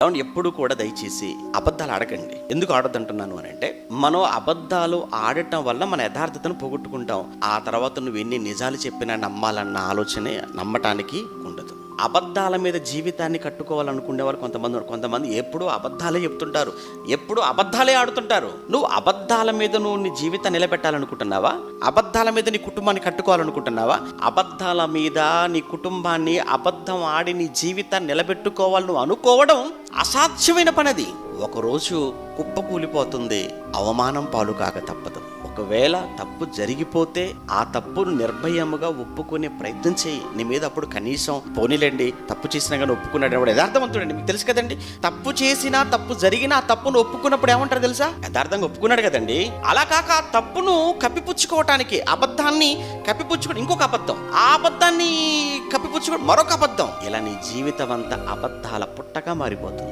అవును, ఎప్పుడు కూడా దయచేసి అబద్ధాలు ఆడకండి. ఎందుకు ఆడొద్దంటున్నాను అని అంటే, మనం అబద్ధాలు ఆడటం వల్ల మన యథార్థతను పోగొట్టుకుంటాం. ఆ తర్వాత నువ్వు ఎన్ని నిజాలు చెప్పినా నమ్మాలన్న ఆలోచనే నమ్మటానికి ఉండదు. అబద్ధాల మీద జీవితాన్ని కట్టుకోవాలనుకునే వాళ్ళు కొంతమంది ఎప్పుడూ అబద్ధాలే చెప్తుంటారు, ఎప్పుడు అబద్ధాలే ఆడుతుంటారు. నువ్వు అబద్ధాల మీద నువ్వు నీ జీవితాన్ని నిలబెట్టాలనుకుంటున్నావా? అబద్ధాల మీద నీ కుటుంబాన్ని కట్టుకోవాలనుకుంటున్నావా? అబద్ధాల మీద నీ కుటుంబాన్ని అబద్ధం ఆడి నీ జీవితాన్ని నిలబెట్టుకోవాలి నువ్వు అనుకోవడం అసాధ్యమైన పనది. ఒకరోజు కుప్పకూలిపోతుంది, అవమానం పాలు కాక తప్పదు. ఒకవేళ తప్పు జరిగిపోతే ఆ తప్పును నిర్భయముగా ఒప్పుకునే ప్రయత్నం చేయి. నీ మీద అప్పుడు కనీసం పోనీలేండి, తప్పు చేసినా కానీ ఒప్పుకున్నాడు వాడు యథార్థవంతుడండి. మీకు తెలుసు కదండి, తప్పు చేసినా తప్పు జరిగినా ఆ తప్పును ఒప్పుకున్నప్పుడు ఏమంటారు తెలుసా? యథార్థంగా ఒప్పుకున్నాడు కదండి. అలా కాక ఆ తప్పును కప్పిపుచ్చుకోవటానికి, అబద్ధాన్ని కప్పిపుచ్చుకోవడం ఇంకొక అబద్ధం, ఆ అబద్ధాన్ని కప్పిపుచ్చుకోవడం మరొక అబద్ధం. ఇలా నీ జీవితం అంతా అబద్ధాల పుట్టగా మారిపోతుంది.